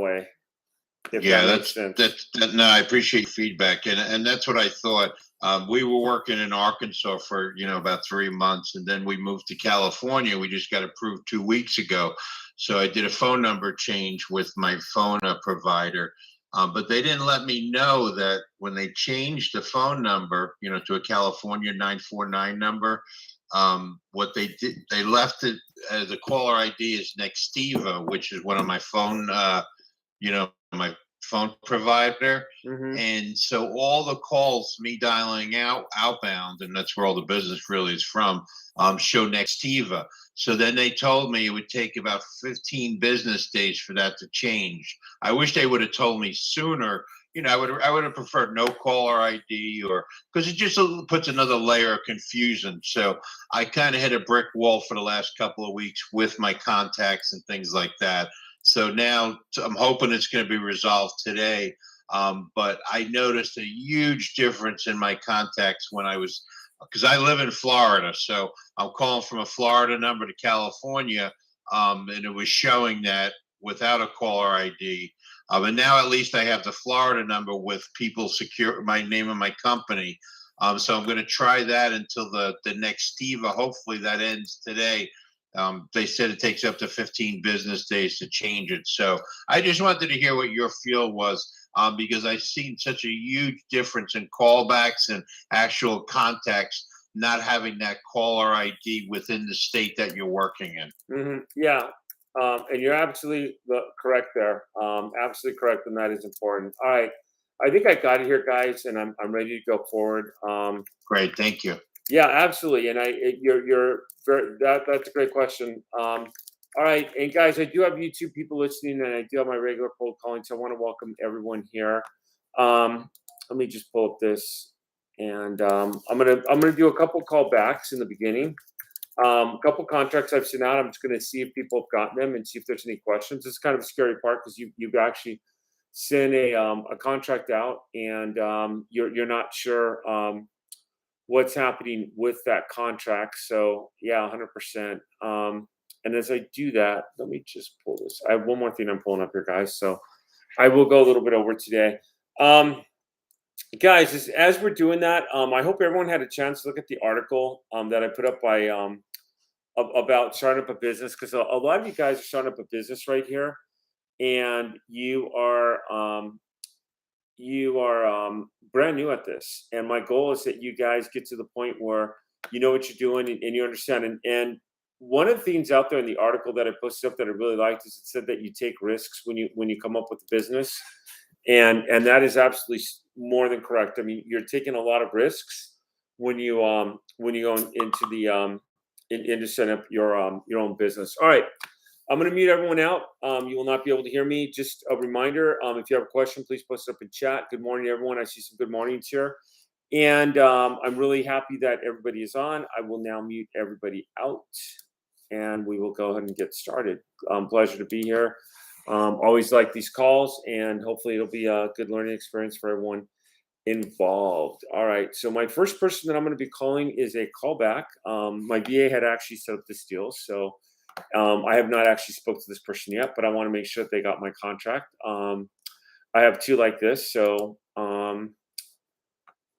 way. If Yeah, that makes sense. no, I appreciate feedback, and that's what I thought. We were working in Arkansas for about 3 months, and then we moved to California. We just got approved 2 weeks ago, so I did a phone number change with my phone provider. But they didn't let me know that when they changed the phone number, to a California 949 number, what they did, they left it as a caller ID is Nextiva, which is one of my phone, my phone provider. Mm-hmm. And so all the calls, me dialing outbound, and that's where all the business really is from, show Nextiva. So then they told me it would take about 15 business days for that to change. I wish they would have told me sooner. I would have preferred no caller ID, or because it just puts another layer of confusion. So I kind of hit a brick wall for the last couple of weeks with my contacts and things like that. So now I'm hoping it's going to be resolved today. But I noticed a huge difference in my contacts because I live in Florida. So I'm calling from a Florida number to California, and it was showing that without a caller ID. And now at least I have the Florida number with people secure my name of my company. So I'm going to try that until the next Nextiva. Hopefully that ends today. They said it takes up to 15 business days to change it. So I just wanted to hear what your feel was, because I've seen such a huge difference in callbacks and actual contacts not having that caller ID within the state that you're working in. Mm-hmm. Yeah. And you're absolutely correct there. Absolutely correct, and that is important. All right. I think I got it here, guys, and I'm ready to go forward. Great, thank you. Yeah, absolutely. And you're very, that's a great question. All right, and guys, I do have YouTube people listening, and I do have my regular cold calling, so I want to welcome everyone here. Let me just pull up this, and I'm gonna do a couple callbacks in the beginning. A couple contracts I've sent out. I'm just gonna see if people have gotten them and see if there's any questions. It's kind of a scary part because you've actually sent a contract out, and you're not sure what's happening with that contract. So yeah, 100%. And as I do that, let me just pull this. I have one more thing I'm pulling up here, guys. So I will go a little bit over today. Guys, as we're doing that, I hope everyone had a chance to look at the article that I put up by about starting up a business, because a lot of you guys are starting up a business right here, and you are brand new at this, and my goal is that you guys get to the point where you know what you're doing, and you understand. And one of the things out there in the article that I posted up that I really liked is it said that you take risks when you come up with a business, and that is absolutely more than correct. I mean, you're taking a lot of risks when you go into the into setting up your own business. All right. I'm going to mute everyone out. You will not be able to hear me. Just a reminder, if you have a question, please post it up in chat. Good morning, everyone. I see some good mornings here. And I'm really happy that everybody is on. I will now mute everybody out, and we will go ahead and get started. Pleasure to be here. Always like these calls, and hopefully it'll be a good learning experience for everyone involved. All right. So my first person that I'm going to be calling is a callback. My VA had actually set up this deal, so I have not actually spoke to this person yet, but I want to make sure that they got my contract. I have two like this, so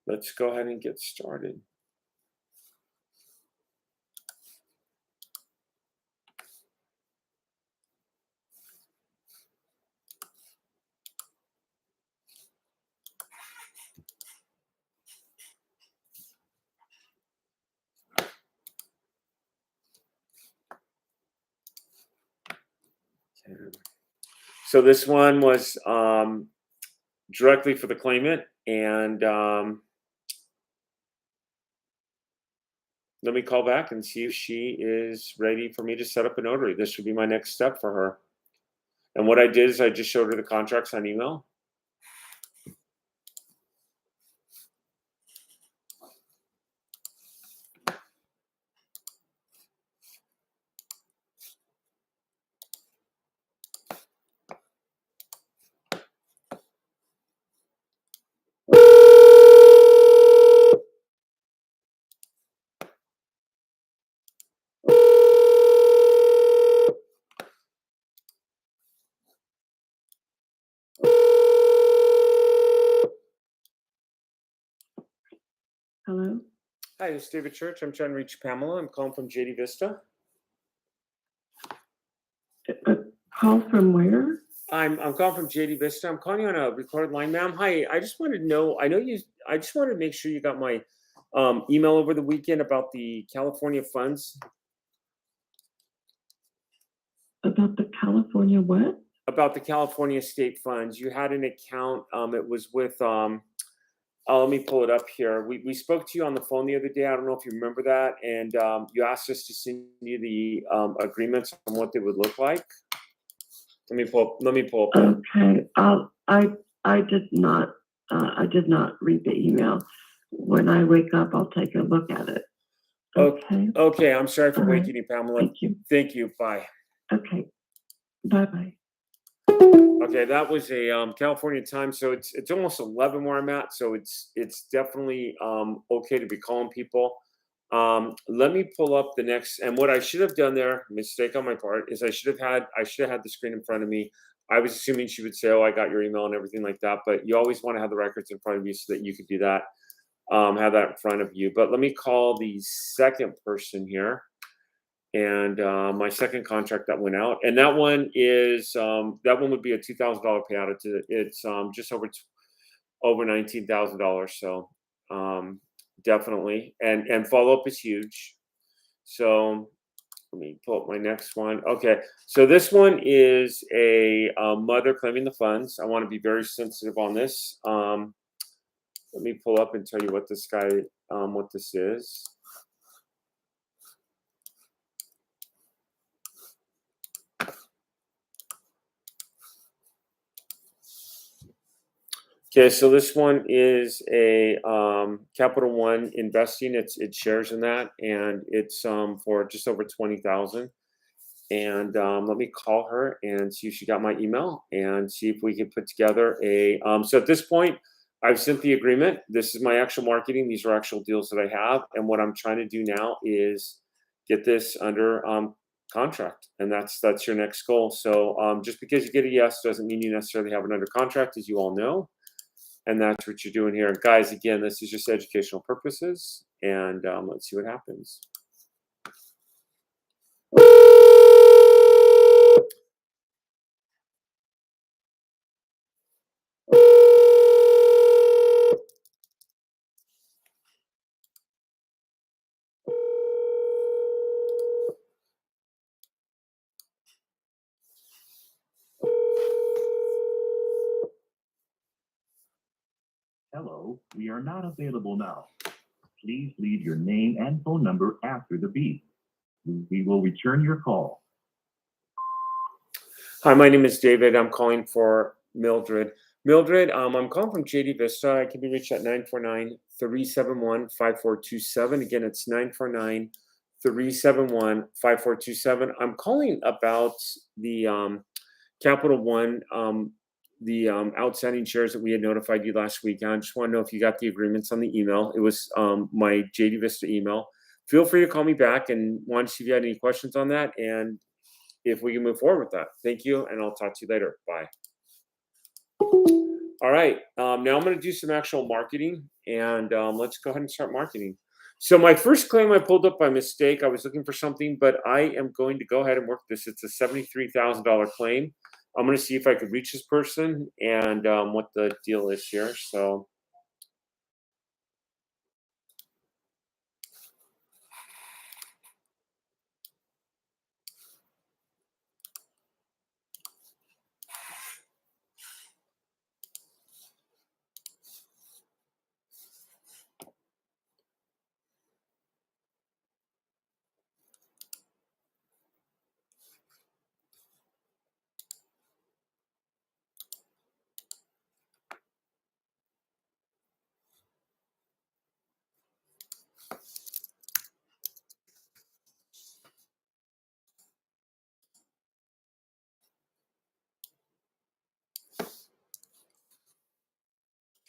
let's go ahead and get started. So this one was directly for the claimant, and let me call back and see if she is ready for me to set up a notary. This would be my next step for her. And what I did is I just showed her the contracts on email. Hi, this is David Church. I'm trying to reach Pamela. I'm calling from JD Vista. A call from where? I'm calling from JD Vista. I'm calling you on a recorded line, ma'am. Hi, I just wanted to know. I know you. I just wanted to make sure you got my email over the weekend about the California funds. About the California what? About the California state funds. You had an account. It was with. Let me pull it up here. We spoke to you on the phone the other day. I don't know if you remember that, and you asked us to send you the agreements on what they would look like. Let me pull up. Okay. I did not read the email. When I wake up, I'll take a look at it. Okay. Okay. I'm sorry for All right. waking you, Pamela. Thank you. Thank you. Bye. Okay. Bye-bye. Okay, that was a California time, so it's almost 11 where I'm at, so it's definitely okay to be calling people. Let me pull up the next, and what I should have done there, mistake on my part, is I should have had the screen in front of me. I was assuming she would say, "Oh, I got your email and everything like that," but you always want to have the records in front of you so that you could do that, have that in front of you. But let me call the second person here. And my second contract that went out, and that one would be a $2,000 payout. It's just over $19,000. So definitely, and follow up is huge. So let me pull up my next one. Okay, so this one is a mother claiming the funds. I want to be very sensitive on this. Let me pull up and tell you what this is. Okay, so this one is a Capital One investing. It shares in that, and it's for just over 20,000. And let me call her and see if she got my email and see if we can put together a. So at this point, I've sent the agreement. This is my actual marketing. These are actual deals that I have, and what I'm trying to do now is get this under contract, and that's your next goal. So just because you get a yes doesn't mean you necessarily have it under contract, as you all know. And that's what you're doing here. Guys, again, this is just educational purposes. And let's see what happens. Hello, we are not available now. Please leave your name and phone number after the beep. We will return your call. Hi, my name is David. I'm calling for Mildred. Mildred, I'm calling from JD Vista. I can be reached at 949-371-5427. Again, it's 949-371-5427. I'm calling about the Capital One, the outstanding shares that we had notified you last week. I just want to know if you got the agreements on the email. It was my JD Vista email. Feel free to call me back and want to see if you had any questions on that and if we can move forward with that. Thank you, and I'll talk to you later. Bye. All right, now I'm going to do some actual marketing, and let's go ahead and start marketing. So my first claim I pulled up by mistake. I was looking for something, but I am going to go ahead and work this. It's a $73,000 claim. I'm going to see if I could reach this person and what the deal is here. So.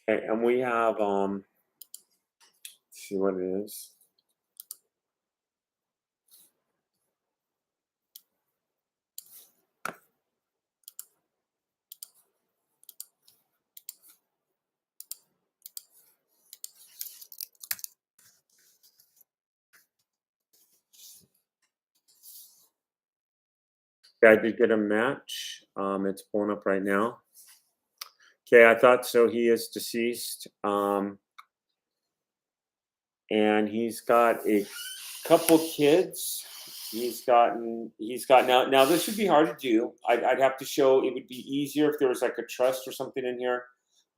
Okay, and we have let's see what it is. Okay, I did get a match. It's pulling up right now. Okay, I thought so. He is deceased. And he's got a couple kids. He's got now this would be hard to do. I'd have to show, it would be easier if there was like a trust or something in here.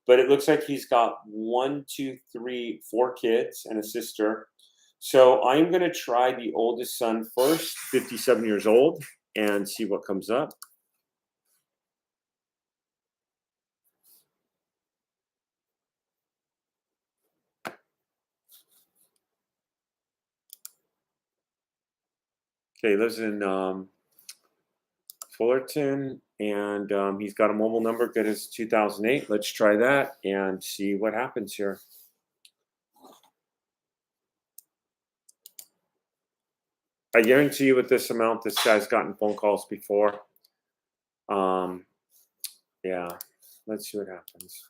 But it looks like he's got 1, 2, 3, 4 kids and a sister. So I'm going to try the oldest son first, 57 years old, and see what comes up. Okay, he lives in Fullerton, and he's got a mobile number good as 2008. Let's try that and see what happens here. I guarantee you with this amount, this guy's gotten phone calls before. Yeah, let's see what happens.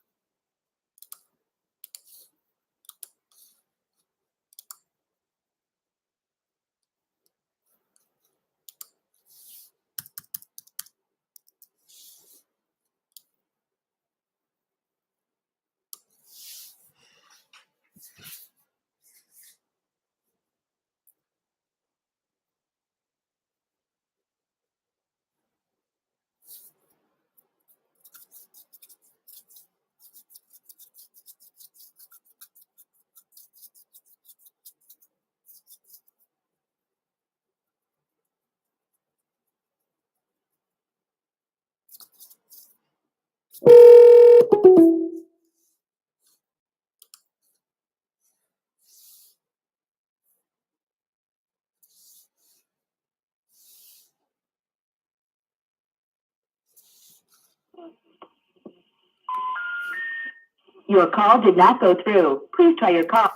Your call did not go through. Please try your call.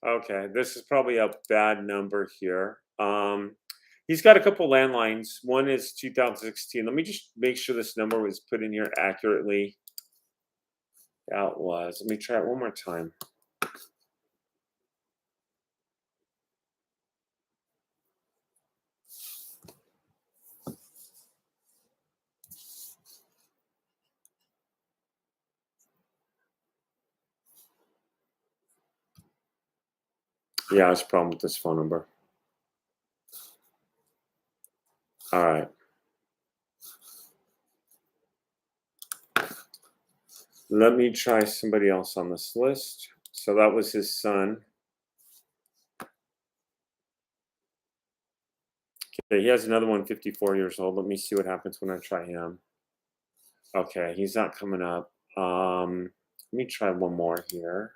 Okay, this is probably a bad number here. He's got a couple landlines. One is 2016. Let me just make sure this number was put in here accurately. That was. Let me try it one more time. Yeah, there's a problem with this phone number. All right. Let me try somebody else on this list. So that was his son. Okay, he has another one, 54 years old. Let me see what happens when I try him. Okay, he's not coming up. Let me try one more here.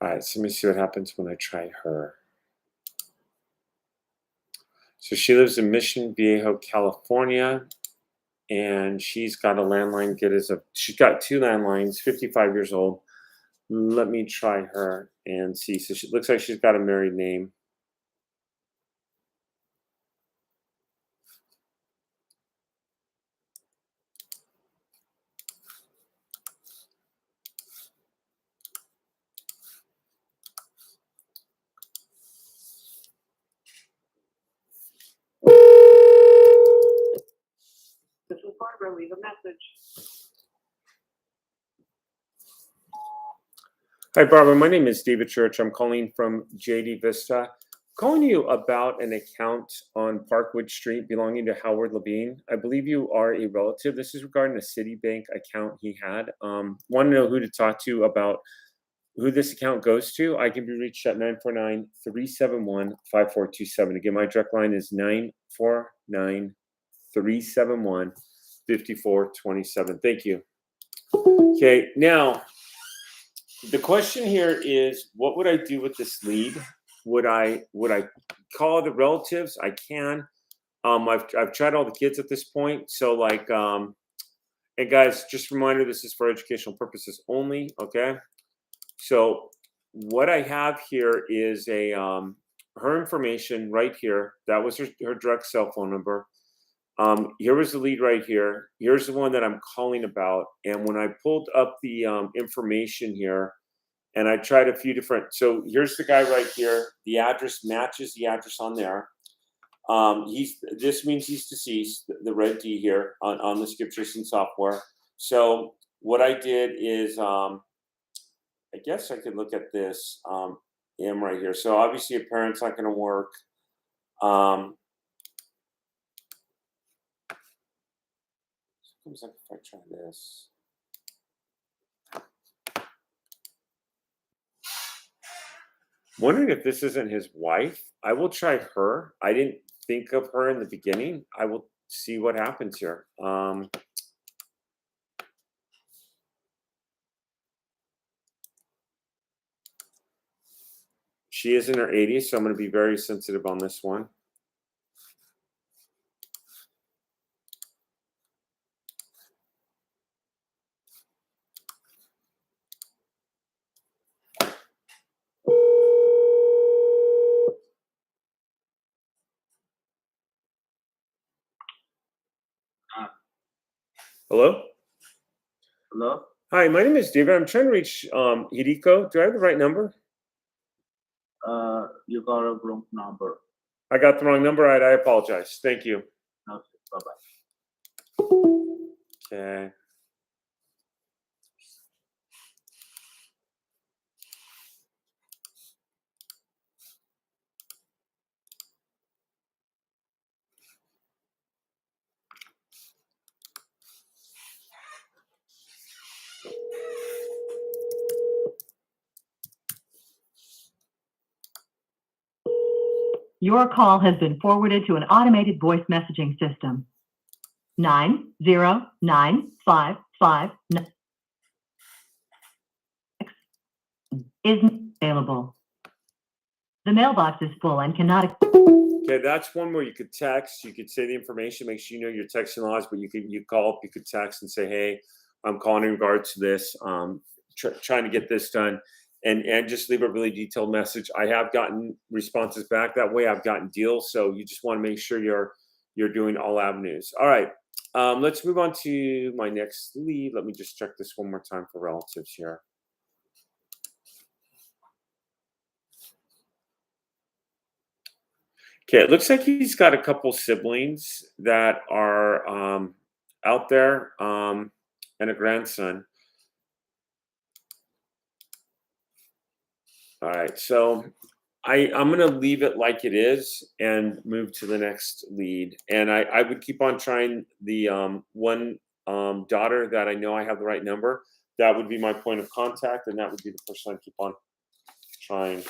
All right, so let me see what happens when I try her. So she lives in Mission Viejo, California, and she's got a landline good as a. She's got 2 landlines, 55 years old. Let me try her and see. So she looks like she's got a married name. This is Barbara. Leave a message. Hi, Barbara. My name is David Church. I'm calling from JD Vista. Calling you about an account on Parkwood Street belonging to Howard Levine. I believe you are a relative. This is regarding a Citibank account he had. Want to know who to talk to about who this account goes to? I can be reached at 949-371-5427. Again, my direct line is 949-371-5427. Thank you. Okay, now the question here is, what would I do with this lead? Would I call the relatives? I can. I've tried all the kids at this point. So like, and guys, just a reminder, this is for educational purposes only. Okay. So what I have here is a her information right here. That was her direct cell phone number. Here was the lead right here. Here's the one that I'm calling about. And when I pulled up the information here, and I tried a few different. So here's the guy right here. The address matches the address on there. This means he's deceased. The red D here on the skip tracing software. So what I did is, I guess I could look at this M right here. So obviously a parent's not going to work. Seems like if I try this. Wondering if this isn't his wife. I will try her. I didn't think of her in the beginning. I will see what happens here. She is in her 80s, so I'm going to be very sensitive on this one. Hello? Hello? Hi, my name is David. I'm trying to reach Hideko. Do I have the right number? You got a wrong number. I got the wrong number. All right, I apologize. Thank you. Okay, bye-bye. Okay. Your call has been forwarded to an automated voice messaging system. 90955 is available. The mailbox is full and cannot. Okay, that's one where you could text. You could say the information. Make sure you know your texting laws, but you call up. You could text and say, "Hey, I'm calling in regards to this. Trying to get this done." And just leave a really detailed message. I have gotten responses back that way. I've gotten deals, so you just want to make sure you're doing all avenues. All right, let's move on to my next lead. Let me just check this one more time for relatives here. Okay, it looks like he's got a couple siblings that are out there, and a grandson. All right, so I'm going to leave it like it is and move to the next lead. And I would keep on trying the one daughter that I know I have the right number. That would be my point of contact, and that would be the person I keep on trying.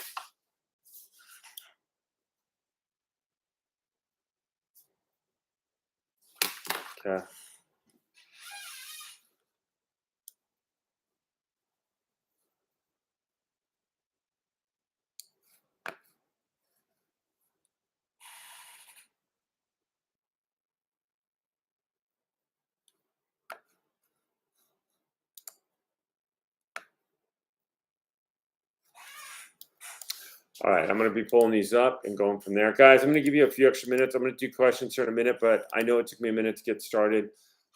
Okay. All right, I'm going to be pulling these up and going from there. Guys, I'm going to give you a few extra minutes. I'm going to do questions here in a minute, but I know it took me a minute to get started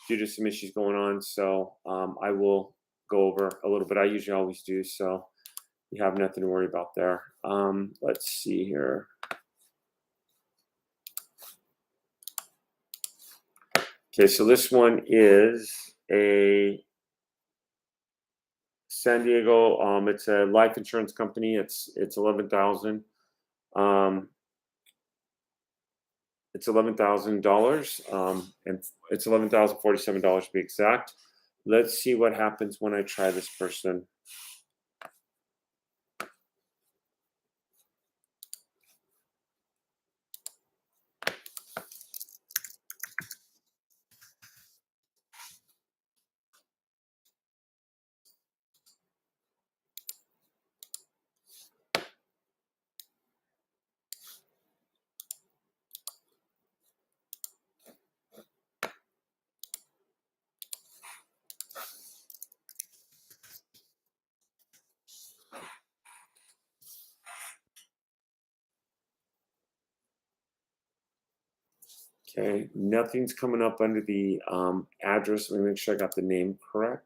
due to some issues going on. So I will go over a little bit. I usually always do. So you have nothing to worry about there. Let's see here. Okay, so this one is a San Diego. It's a life insurance company. It's $11,000. It's $11,000, and it's $11,047 to be exact. Let's see what happens when I try this person. Okay, nothing's coming up under the address. Let me make sure I got the name correct.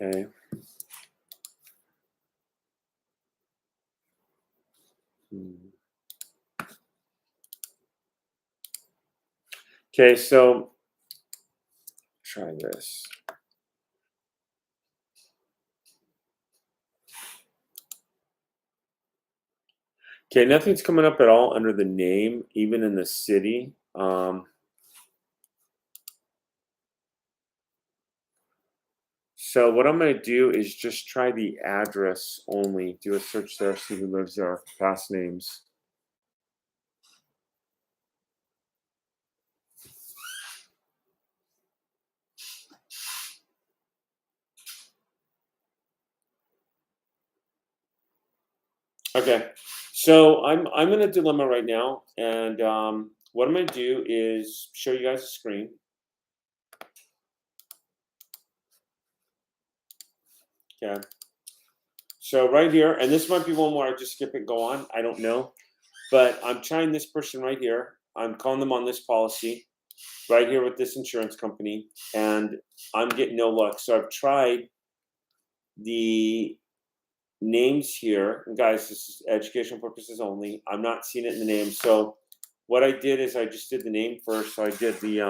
Okay. Okay, so try this. Okay, nothing's coming up at all under the name, even in the city. So what I'm going to do is just try the address only. Do a search there, see who lives there, past names. Okay, so I'm in a dilemma right now, and what I'm going to do is show you guys a screen. Okay. So right here, and this might be one where I just skip it and go on. I don't know. But I'm trying this person right here. I'm calling them on this policy right here with this insurance company, and I'm getting no luck. So I've tried the names here. And guys, this is educational purposes only. I'm not seeing it in the name. So what I did is I just did the name first. So I did the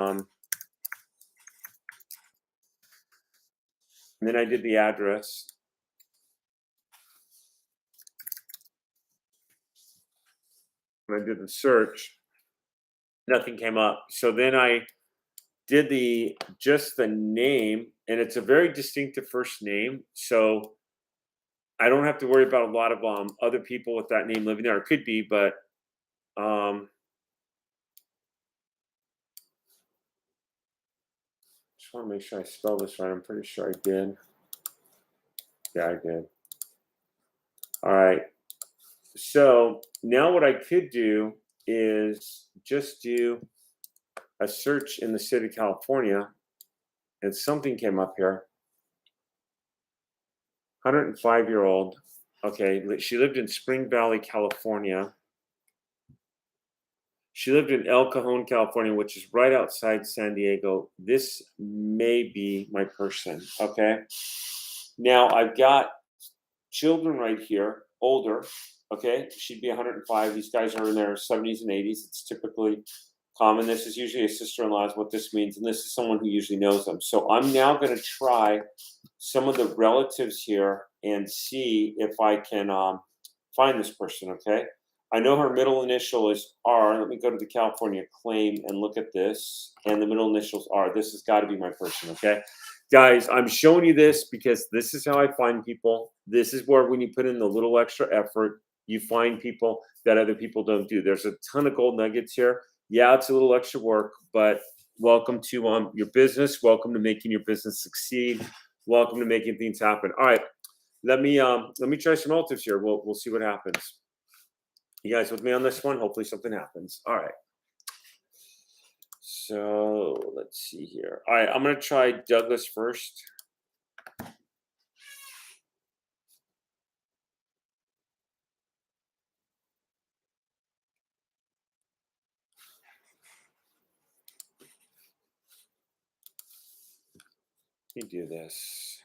and then I did the address. And I did the search. Nothing came up. So then I did just the name, and it's a very distinctive first name. So I don't have to worry about a lot of other people with that name living there. It could be, but just want to make sure I spell this right. I'm pretty sure I did. Yeah, I did. All right. So now what I could do is just do a search in the state of California, and something came up here. 105-year-old. Okay, she lived in Spring Valley, California. She lived in El Cajon, California, which is right outside San Diego. This may be my person. Okay. Now I've got children right here, older. Okay. She'd be 105. These guys are in their 70s and 80s. It's typically common. This is usually a sister-in-law, is what this means. And this is someone who usually knows them. So I'm now going to try some of the relatives here and see if I can find this person. Okay. I know her middle initial is R. Let me go to the California claim and look at this. And the middle initials are. This has got to be my person, okay? Guys, I'm showing you this because this is how I find people. This is where when you put in the little extra effort, you find people that other people don't do. There's a ton of gold nuggets here. Yeah, it's a little extra work, but welcome to your business. Welcome to making your business succeed. Welcome to making things happen. All right, let me try some relatives here. We'll see what happens. You guys with me on this one? Hopefully something happens. All right. So let's see here. All right, I'm going to try Douglas first. Let me do this.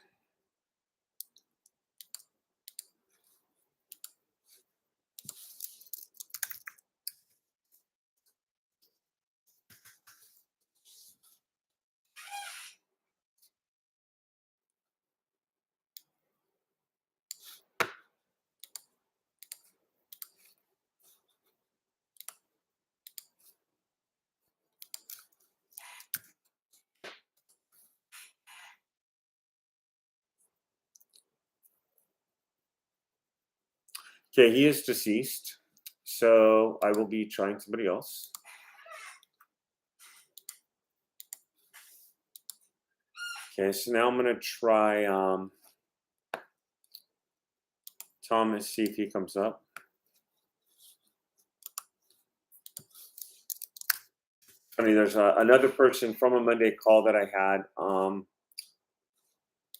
Okay, he is deceased. So I will be trying somebody else. Okay, so now I'm going to try Thomas, see if he comes up. I mean, there's another person from a Monday call that I had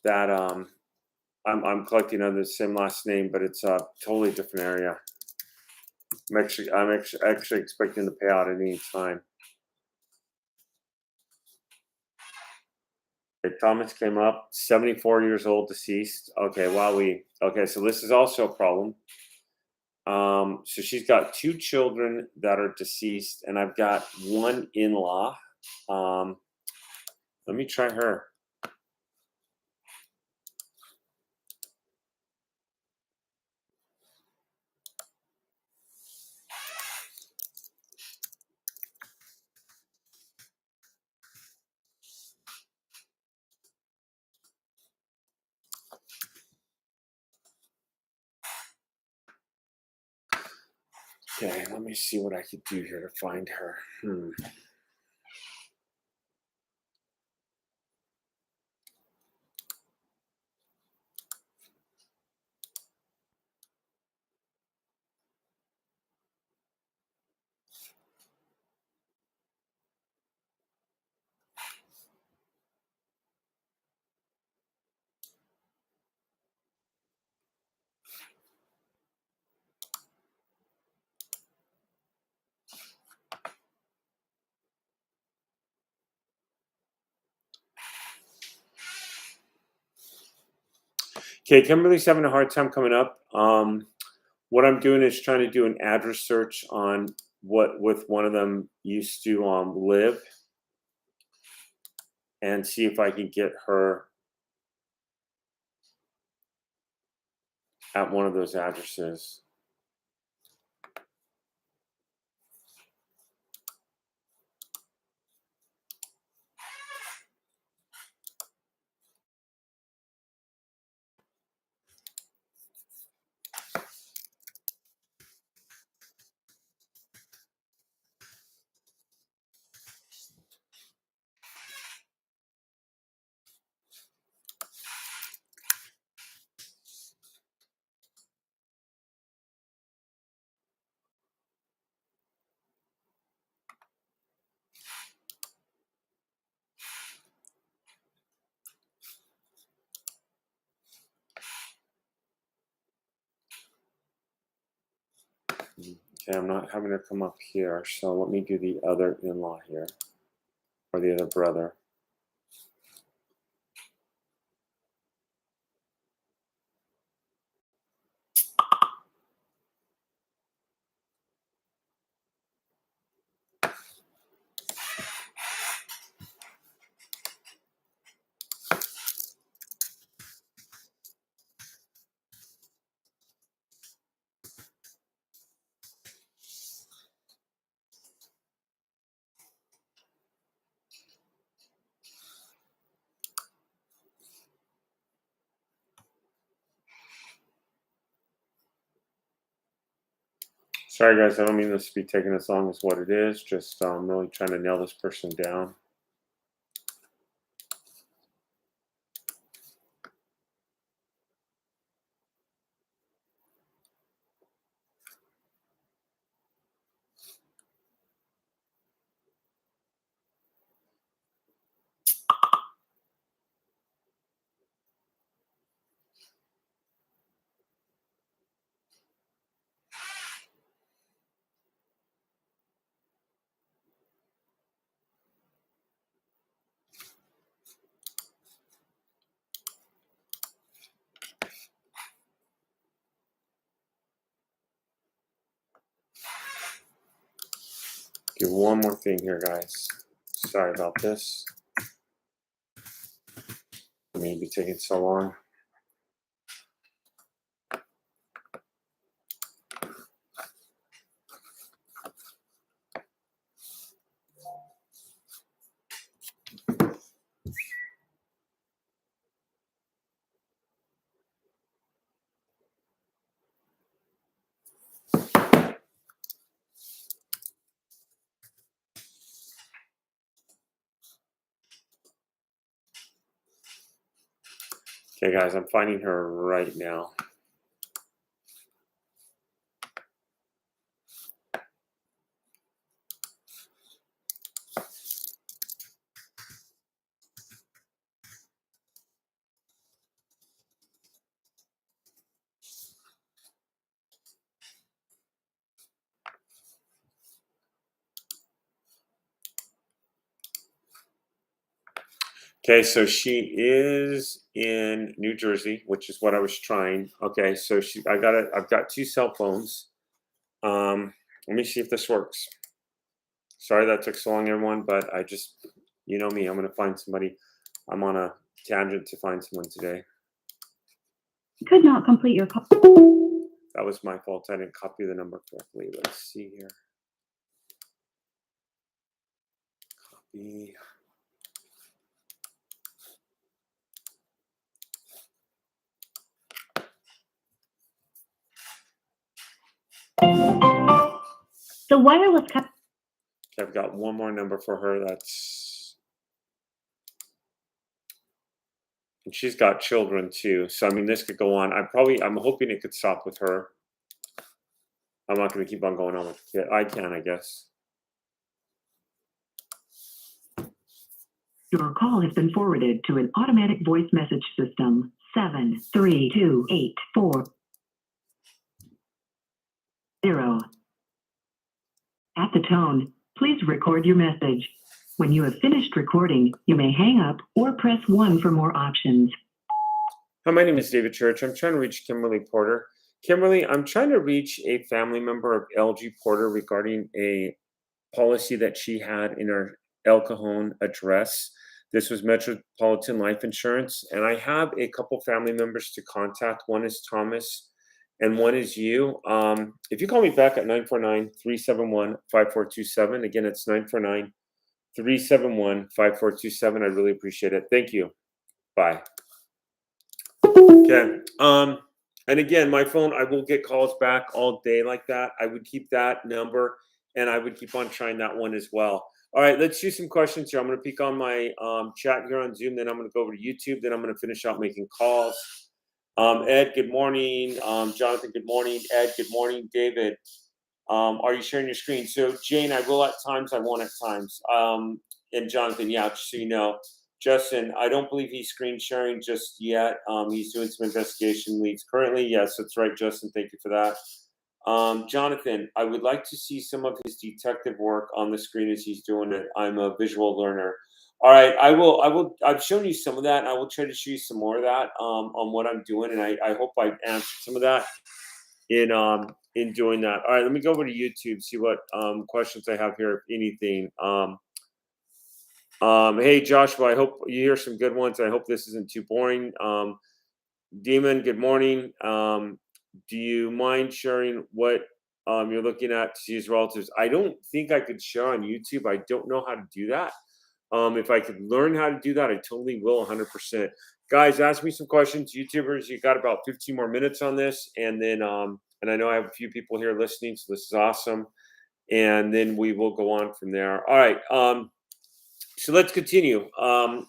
that I'm collecting under the same last name, but it's a totally different area. I'm actually expecting the payout at any time. Okay, Thomas came up, 74 years old, deceased. Okay, okay, so this is also a problem. So she's got 2 children that are deceased, and I've got 1 in-law. Let me try her. Okay, let me see what I could do here to find her. Okay, Kimberly's having a hard time coming up. What I'm doing is trying to do an address search on what with one of them used to live, and see if I can get her at one of those addresses. Okay, I'm not having her come up here, so let me do the other in-law here, or the other brother. Sorry, guys, I don't mean this to be taking as long as what it is. Just really trying to nail this person down. Do one more thing here, guys. Sorry about this. I mean, it'd be taking so long. Okay, guys, I'm finding her right now. Okay, so she is in New Jersey, which is what I was trying. Okay, so I've got two cell phones. Let me see if this works. Sorry that took so long, everyone, but you know me, I'm gonna find somebody. I'm on a tangent to find someone today. Could not complete your call. That was my fault. I didn't copy the number correctly. Let's see here. Copy. The wireless Okay, I've got one more number for her. And she's got children too. So I mean, this could go on. I'm hoping it could stop with her. I'm not going to keep on going on with it. I can, I guess. Your call has been forwarded to an automatic voice message system. 732840. At the tone, please record your message. When you have finished recording, you may hang up or press 1 for more options. Hi, my name is David Church. I'm trying to reach Kimberly Porter. Kimberly, I'm trying to reach a family member of LG Porter regarding a policy that she had in her El Cajon address. This was Metropolitan Life Insurance, and I have a couple family members to contact. One is Thomas, and one is you. If you call me back at 949-371-5427, again, it's 949-371-5427. I'd really appreciate it. Thank you. Bye. Okay. And again, my phone, I will get calls back all day like that. I would keep that number and I would keep on trying that one as well. All right, let's do some questions here. I'm going to peek on my chat here on Zoom. Then I'm going to go over to YouTube. Then I'm going to finish out making calls. Ed, good morning. Jonathan, good morning. Ed, good morning. David, are you sharing your screen? So Jane, I will at times. I won't at times. And Jonathan, yeah, just so you know. Justin, I don't believe he's screen sharing just yet. He's doing some investigation leads currently. Yes, that's right, Justin. Thank you for that. Jonathan, I would like to see some of his detective work on the screen as he's doing it. I'm a visual learner. All right, I will. I've shown you some of that, and I will try to show you some more of that on what I'm doing, and I hope I answered some of that in doing that. All right, let me go over to YouTube, see what questions I have here, if anything. Hey Joshua, I hope you hear some good ones. I hope this isn't too boring. Demon, good morning. Do you mind sharing what you're looking at to use relatives? I don't think I could share on YouTube. I don't know how to do that. If I could learn how to do that, I totally will 100%. Guys, ask me some questions. YouTubers, you got about 15 more minutes on this. And then, and I know I have a few people here listening, so this is awesome. And then we will go on from there. All right. So let's continue.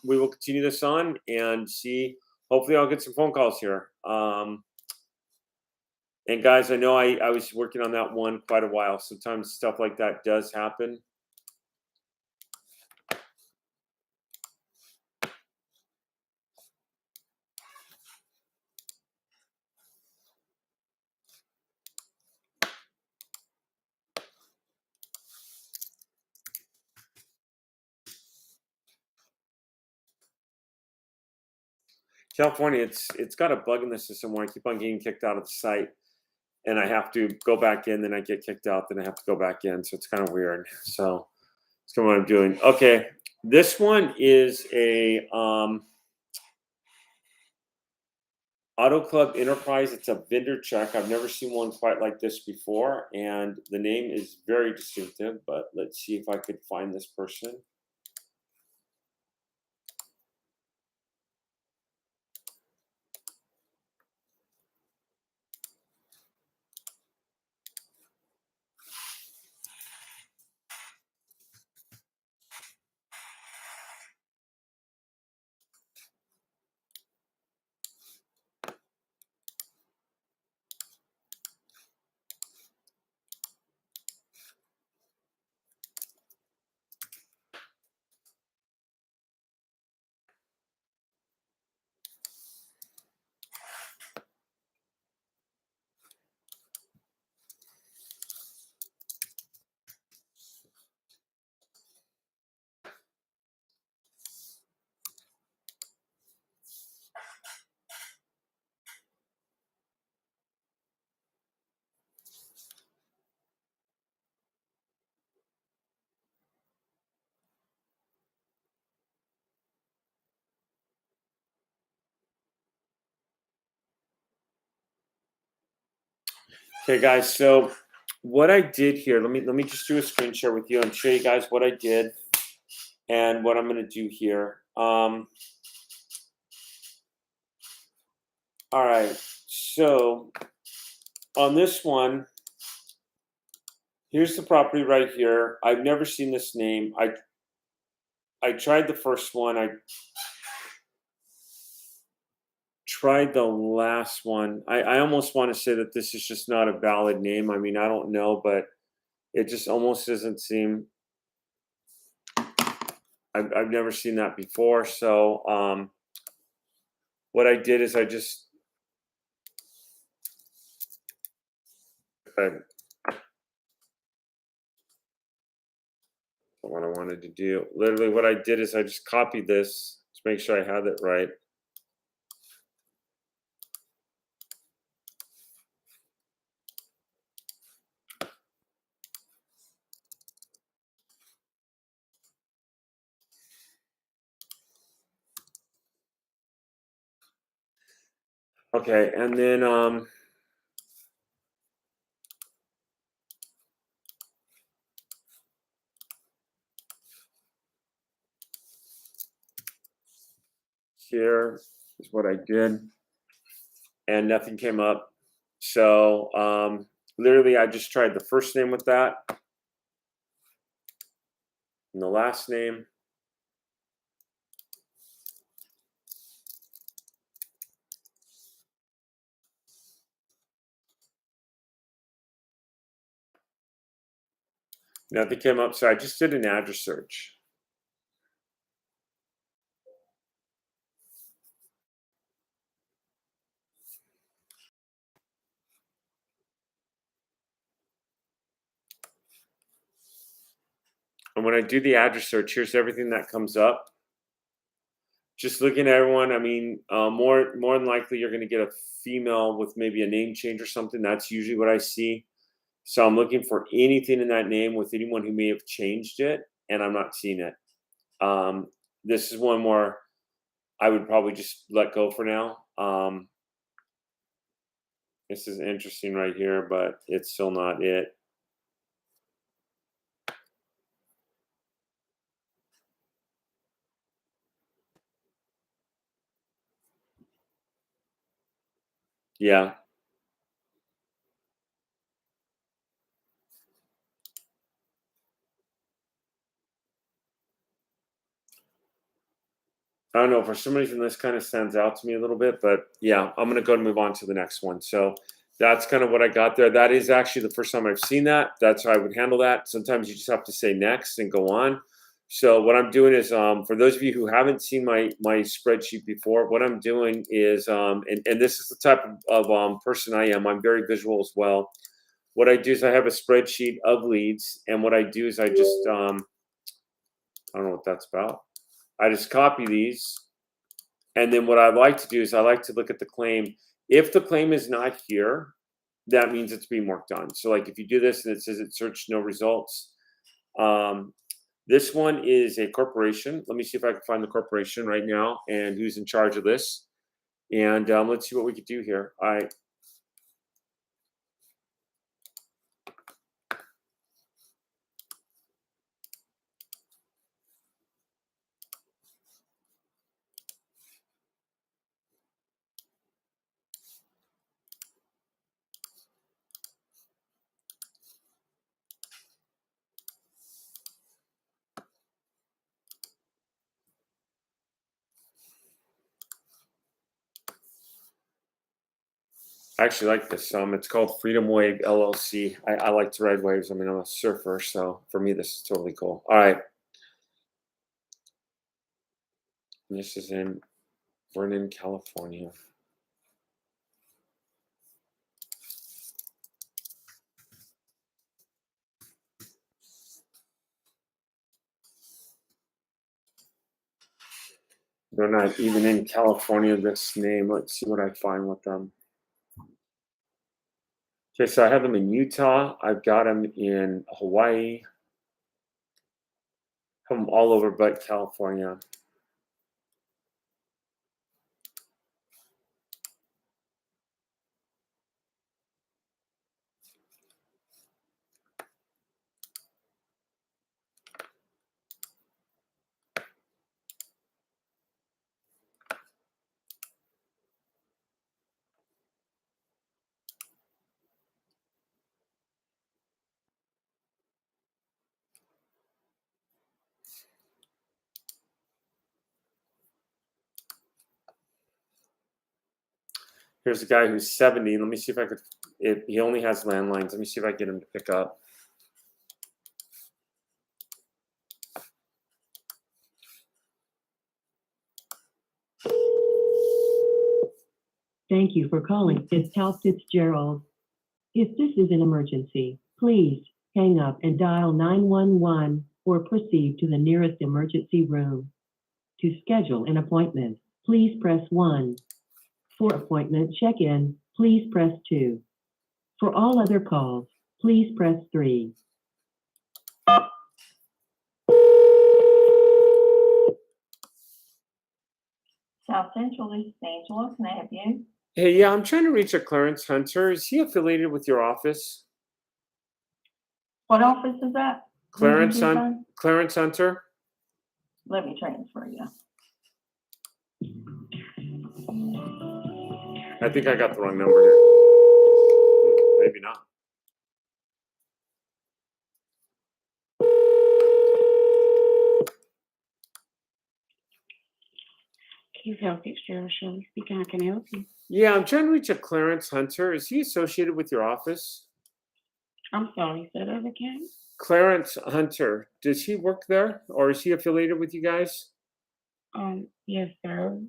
We will continue this on and see. Hopefully, I'll get some phone calls here. And guys, I know I was working on that one quite a while. Sometimes stuff like that does happen. California, it's got a bug in the system where I keep on getting kicked out of the site, and I have to go back in, then I get kicked out, then I have to go back in. So it's kind of weird. So that's kind of what I'm doing. Okay, this one is a Auto Club Enterprise. It's a vendor check. I've never seen one quite like this before, and the name is very distinctive. But let's see if I could find this person. Okay, guys. So what I did here, let me just do a screen share with you and show you guys what I did and what I'm going to do here. All right. So on this one, here's the property right here. I've never seen this name. I tried the first one. I tried the last one. I almost want to say that this is just not a valid name. I mean, I don't know, but it just almost doesn't seem. I've never seen that before. So what I did is I just what I wanted to do. Literally, what I did is I just copied this to make sure I had it right. Okay, and then here is what I did, and nothing came up. So literally, I just tried the first name with that, and the last name. Nothing came up, so I just did an address search. And when I do the address search, here's everything that comes up. Just looking at everyone, I mean, more than likely you're going to get a female with maybe a name change or something. That's usually what I see. So I'm looking for anything in that name with anyone who may have changed it, and I'm not seeing it. This is one more I would probably just let go for now. This is interesting right here, but it's still not it. Yeah. I don't know. For some reason, this kind of stands out to me a little bit, but yeah, I'm going to go and move on to the next one. So that's kind of what I got there. That is actually the first time I've seen that. That's how I would handle that. Sometimes you just have to say next and go on. So what I'm doing is, for those of you who haven't seen my spreadsheet before, what I'm doing is, and this is the type of person I am. I'm very visual as well. What I do is I have a spreadsheet of leads, and what I do is I just, I don't know what that's about. I just copy these, and then what I like to do is I like to look at the claim. If the claim is not here, that means it's being worked on. So like if you do this and it says it searched no results, this one is a corporation. Let me see if I can find the corporation right now and who's in charge of this. And let's see what we could do here. I actually like this. It's called Freedom Wave LLC. I like to ride waves. I mean, I'm a surfer, so for me, this is totally cool. All right. This is in Vernon, California. They're not even in California, this name. Let's see what I find with them. Okay, so I have them in Utah. I've got them in Hawaii. I have them all over but California. Here's a guy who's 70. Let me see if I could. He only has landlines. Let me see if I can get him to pick up. Thank you for calling. It's Hal Fitzgerald. If this is an emergency, please hang up and dial 911 or proceed to the nearest emergency room. To schedule an appointment, please press 1. For appointment check-in, please press 2. For all other calls, please press 3. South Central, this is Angela. Can I help you? Hey, yeah, I'm trying to reach a Clarence Hunter. Is he affiliated with your office? What office is that? Clarence Who did you Hunter. Clarence Hunter. say? Let me transfer you. I think I got the wrong number here. Maybe not. Keith Health Fitzgerald Shirley speaking. How can I help you? Yeah, I'm trying to reach a Clarence Hunter. Is he associated with your office? I'm sorry, say that again. Clarence Hunter. Does he work there, or is he affiliated with you guys? Yes, sir.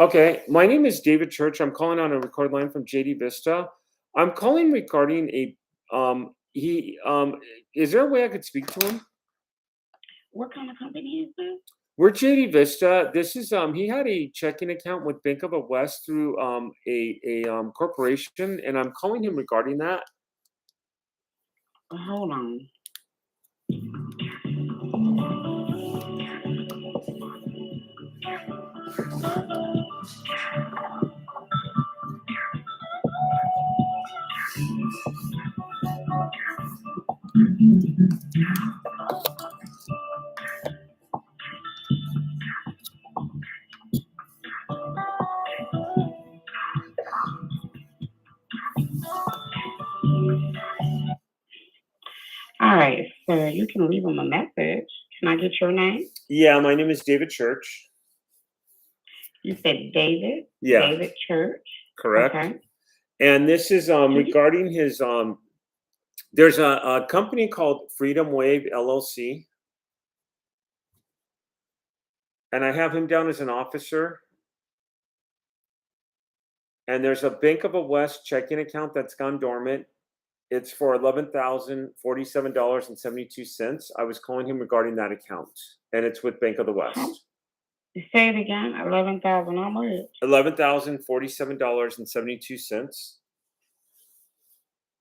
Okay, my name is David Church. I'm calling on a record line from JD Vista. I'm calling regarding a is there a way I could speak to him? What kind of company is this? We're JD Vista. This is he had a checking account with Bank of the West through a corporation, and I'm calling him regarding that. Hold on. All right, so you can leave him a message. Can I get your name? Yeah, my name is David Church. You said David? Yeah. David Church? Correct. Okay. And this is regarding his there's a company called Freedom Wave LLC. And I have him down as an officer. And there's a Bank of the West checking account that's gone dormant. It's for $11,047.72. I was calling him regarding that account, and it's with Bank of the West. Say it again. 11,000 how much? $11,047.72.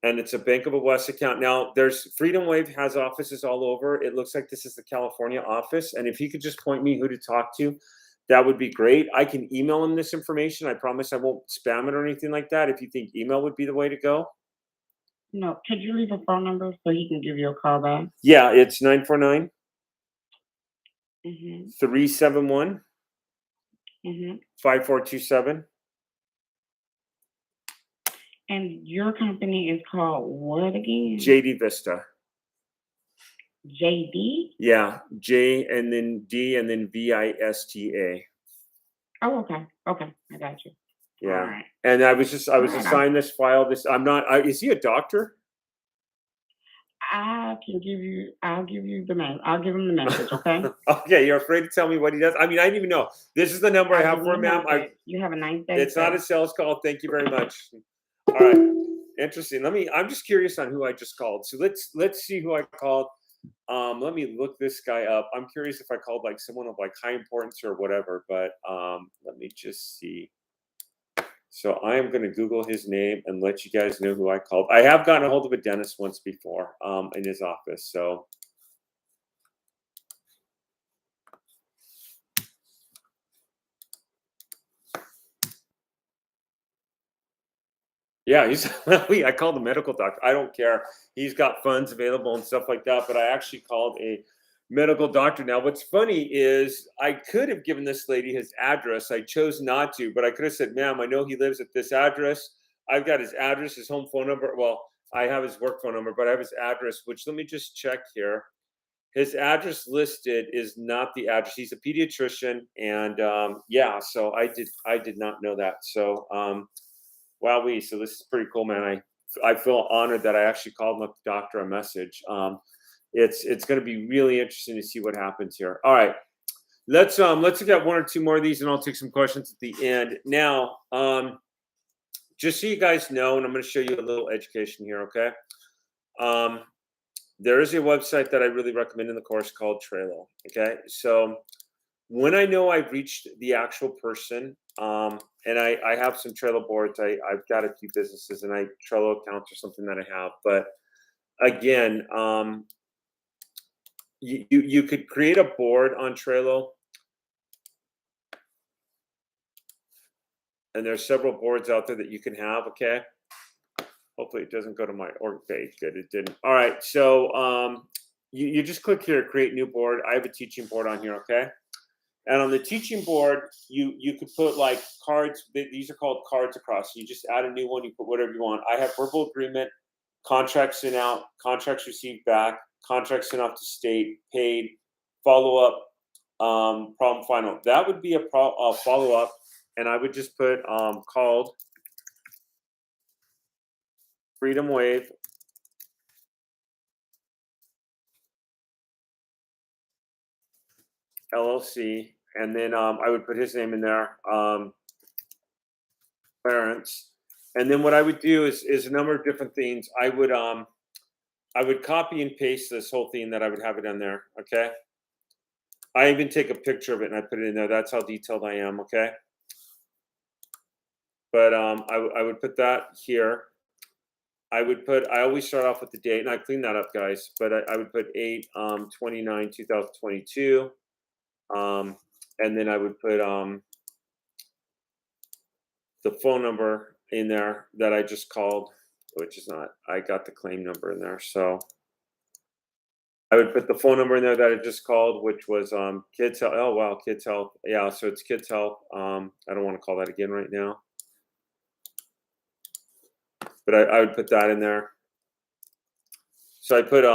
And it's a Bank of the West account. Now, there's Freedom Wave has offices all over. It looks like this is the California office. And if he could just point me who to talk to, that would be great. I can email him this information. I promise I won't spam it or anything like that. If you think email would be the way to go. No, could you leave a phone number so he can give you a call back? Yeah, it's 949 Mm-hmm. 371 Mm-hmm. 5427. And your company is called what again? JD Vista. JD? Yeah, J and then D and then VISTA. Oh, okay. Okay, I got you. Yeah. All right. And I was Alright, assigned this file. I'm not. Is he a doctor? I'll give you the name. I'll give him the message, okay? Okay, you're afraid to tell me what he does. I mean, I didn't even know. This is the number I I'll have give for him him, the ma'am. message. You have a nice day. It's not sir. a sales call. Thank you very much. All right, interesting. I'm just curious on who I just called. So let's see who I called. Let me look this guy up. I'm curious if I called like someone of like high importance or whatever. But let me just see. So I am going to Google his name and let you guys know who I called. I have gotten a hold of a dentist once before in his office. So yeah, I called the medical doctor. I don't care. He's got funds available and stuff like that. But I actually called a medical doctor. Now, what's funny is I could have given this lady his address. I chose not to, but I could have said, ma'am, I know he lives at this address. I've got his address, his home phone number. Well, I have his work phone number, but I have his address, which let me just check here. his address listed is not the address. He's a pediatrician, and yeah, so I did not know that. So wowee, so this is pretty cool, man. I feel honored that I actually called the doctor a message. It's going to be really interesting to see what happens here. All right, let's look at one or two more of these, and I'll take some questions at the end. Now, just so you guys know, and I'm going to show you a little education here. Okay. There is a website that I really recommend in the course called Trello. Okay. So when I know I've reached the actual person, and I have some Trello boards, I've got a few businesses and Trello accounts or something that I have. But again, you could create a board on Trello. And there's several boards out there that you can have. Okay. Hopefully it doesn't go to my org page. Good, it didn't. All right, so you just click here, create new board. I have a teaching board on here, okay? And on the teaching board, you could put like cards. These are called cards across. You just add a new one, you put whatever you want. I have verbal agreement, contracts sent out, contracts received back, contracts sent off to state, paid, follow-up, problem final. That would be a follow-up, and I would just put called Freedom Wave LLC, and then I would put his name in there, Clarence. And then what I would do is a number of different things. I would copy and paste this whole thing that I would have it in there. Okay. I even take a picture of it and I put it in there. That's how detailed I am. Okay. But I would put that here. I always start off with the date, and I clean that up, guys. But I would put 8/29/2022, and then I would put the phone number in there that I just called, which is not. I got the claim number in there, so I would put the phone number in there that I just called, which was Kids Health. Oh wow, Kids Health. Yeah, so it's Kids Health. I don't want to call that again right now. But I would put that in there. So I put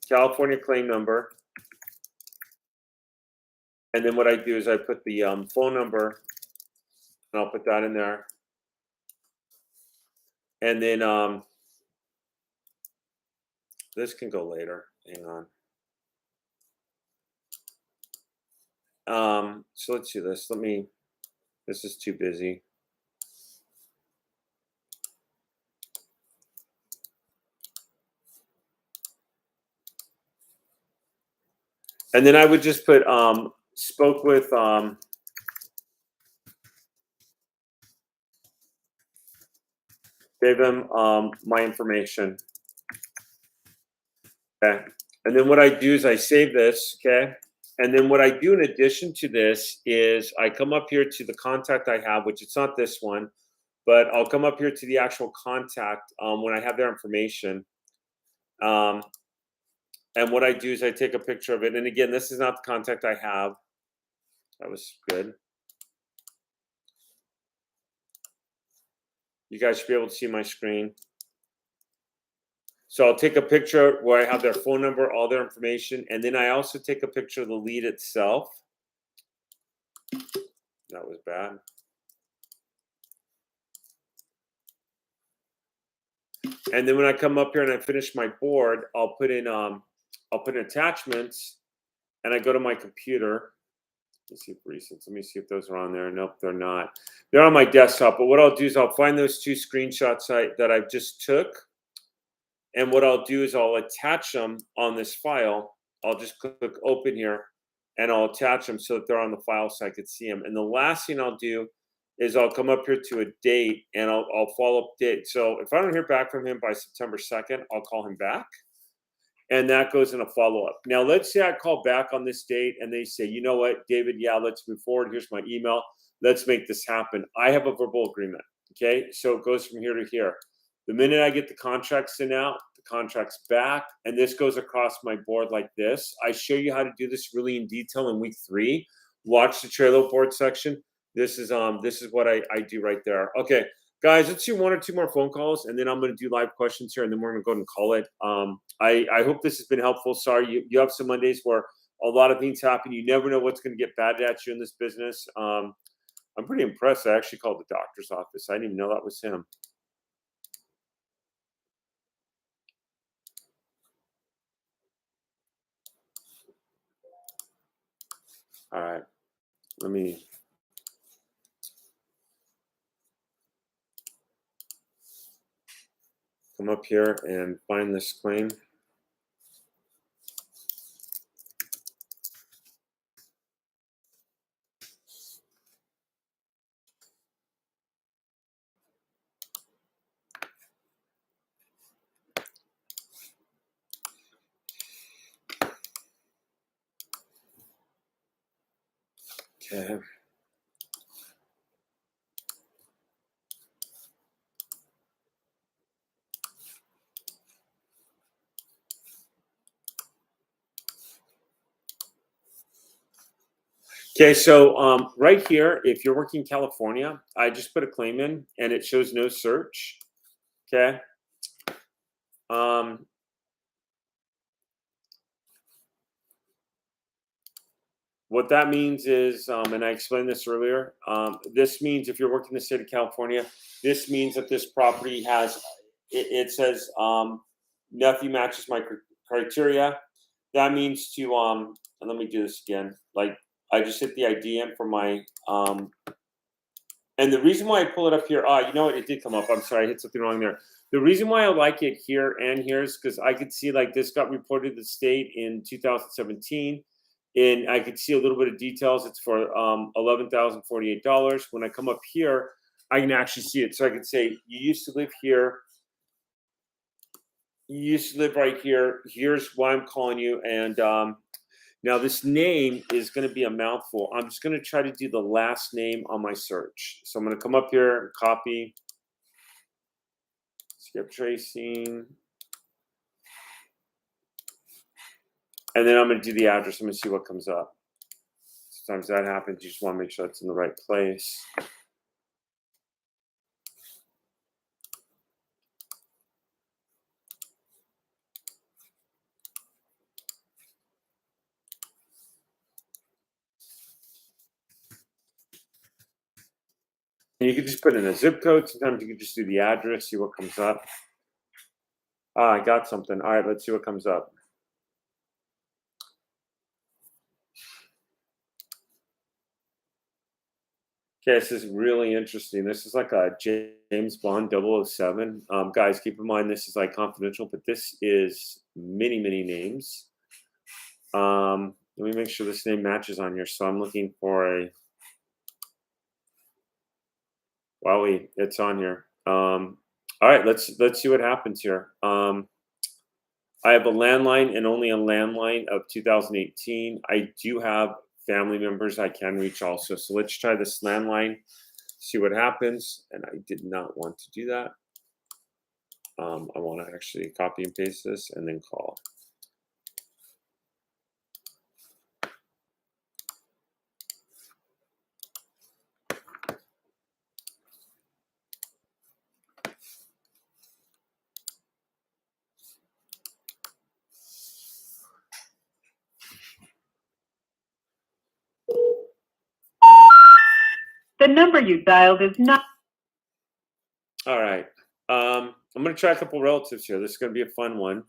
California claim number. And then what I do is I put the phone number, and I'll put that in there. And then this can go later. Hang on. So let's do this. This is too busy. And then I would just put spoke with gave him my information. Okay. And then what I do is I save this, okay? And then what I do in addition to this is I come up here to the contact I have, which it's not this one, but I'll come up here to the actual contact when I have their information. And what I do is I take a picture of it. And again, this is not the contact I have. That was good. You guys should be able to see my screen. So I'll take a picture where I have their phone number, all their information, and then I also take a picture of the lead itself. That was bad. And then when I come up here and I finish my board, I'll put in attachments, and I go to my computer. Let's see if recents. Let me see if those are on there. Nope, they're not. They're on my desktop. But what I'll do is I'll find those two screenshots that I just took. And what I'll do is I'll attach them on this file. I'll just click open here, and I'll attach them so that they're on the file so I could see them. And the last thing I'll do is I'll come up here to a date, and I'll follow up date. So if I don't hear back from him by September 2nd, I'll call him back. And that goes in a follow-up. Now, let's say I call back on this date, and they say, you know what, David, yeah, let's move forward. Here's my email. Let's make this happen. I have a verbal agreement, okay? So it goes from here to here. The minute I get the contract sent out, the contract's back, and this goes across my board like this. I show you how to do this really in detail in week 3. Watch the Trello board section. This is what I do right there. Okay, Guys, let's do 1 or 2 more phone calls, and then I'm going to do live questions here, and then we're going to go ahead and call it. I hope this has been helpful. Sorry, you have some Mondays where a lot of things happen. You never know what's going to get bad at you in this business. I'm pretty impressed. I actually called the doctor's office. I didn't even know that was him. All right, let me. Come up here and find this claim. Okay. Okay, so right here, if you're working California, I just put a claim in and it shows no search. Okay. What that means is, and I explained this earlier, this means if you're working in the state of California, this means that this property has, it says, nothing matches my criteria. That means to, and let me do this again. Like, I just hit the ID in for my, and the reason why I pull it up here, you know what? It did come up. I'm sorry, I hit something wrong there. The reason why I like it here and here is because I could see like this got reported to the state in 2017. And I could see a little bit of details. It's for $11,048. When I come up here, I can actually see it. So I could say, you used to live here. You used to live right here. Here's why I'm calling you. And now this name is going to be a mouthful. I'm just going to try to do the last name on my search. So I'm going to come up here, copy, skip tracing. And then I'm going to do the address. I'm going to see what comes up. Sometimes that happens. You just want to make sure it's in the right place. And you can just put in a zip code. Sometimes you can just do the address, see what comes up. I got something. All right, let's see what comes up. Okay, this is really interesting. This is like a James Bond 007. Guys, keep in mind this is like confidential, but this is many, many names. Let me make sure this name matches on here. So I'm looking for a. Wowie, it's on here. All right, let's see what happens here. I have a landline and only a landline of 2018. I do have family members I can reach also. So let's try this landline, see what happens. And I did not want to do that. I want to actually copy and paste this and then call. The number you dialed is not. All right. I'm going to try a couple relatives here. This is going to be a fun one.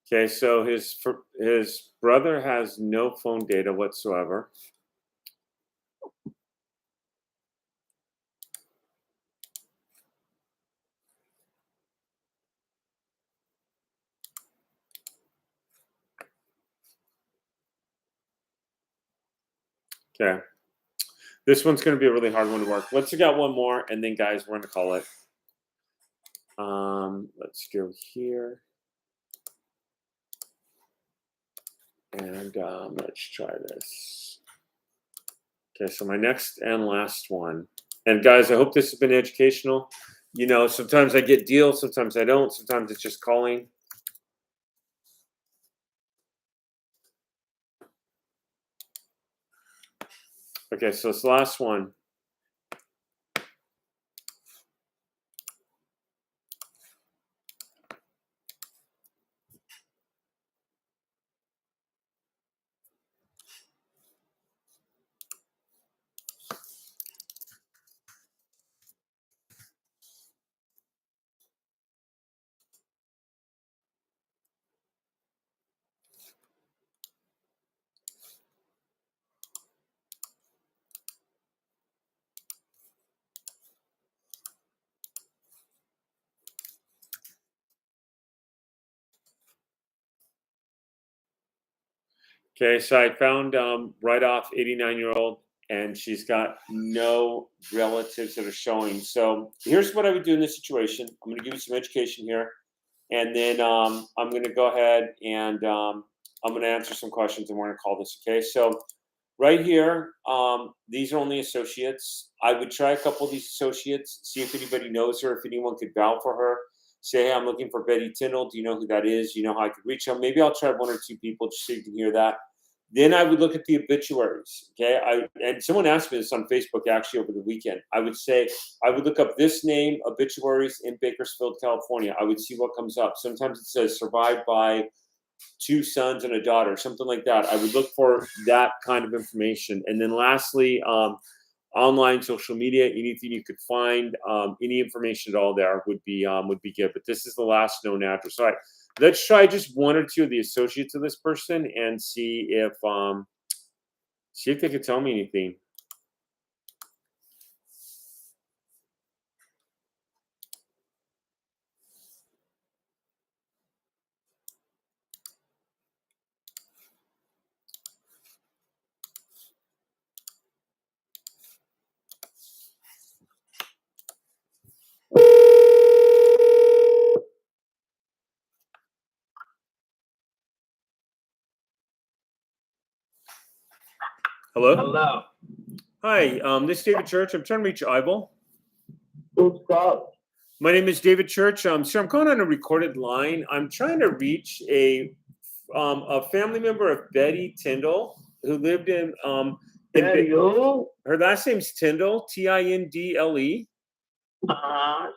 Okay, so his brother has no phone data whatsoever. Okay. This one's going to be a really hard one to work. Let's got one more, and then, guys, we're going to call it. Let's go here. And let's try this. Okay, so my next and last one. And, guys, I hope this has been educational. You know, sometimes I get deals, sometimes I don't. Sometimes it's just calling. Okay, so this last one. Okay, so I found right off 89-year-old, and she's got no relatives that are showing. So here's what I would do in this situation. I'm going to give you some education here, and then I'm going to go ahead and I'm going to answer some questions, and we're going to call this. Okay, so right here, these are only associates. I would try a couple of these associates, see if anybody knows her, if anyone could vouch for her. Say, hey, I'm looking for Betty Tyndall. Do you know who that is? Do you know how I could reach them? Maybe I'll try one or two people just so you can hear that. Then I would look at the obituaries. Okay, and someone asked me this on Facebook actually over the weekend. I would say I would look up this name, obituaries in Bakersfield, California. I would see what comes up. Sometimes it says survived by 2 sons and a daughter, something like that. I would look for that kind of information. And then lastly, online social media, anything you could find, any information at all there would be good. But this is the last known address. All right, let's try just one or two of the associates of this person and see if they could tell me anything. Hello? Hello. Hi, this is David Church. I'm trying to reach Ivel. Who's called? My name is David Church. Sir, I'm calling on a recorded line. I'm trying to reach a family member of Betty Tyndall who lived in Betty who? her last name's Tyndall, Tindle.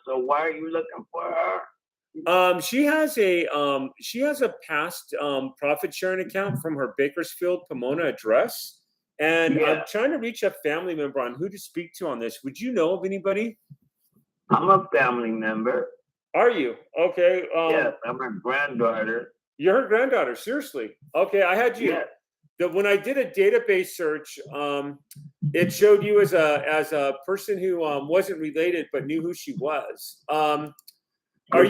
So why are you looking for her? She has a past profit sharing account from her Bakersfield, Pomona address, and Yeah. I'm trying to reach a family member on who to speak to on this. Would you know of anybody? I'm a family member. Are you okay? Yes, I'm her granddaughter. You're her granddaughter. Seriously? Okay, I had you. Yes. When I did a database search, it showed you as a person who wasn't related but knew who she was. Are you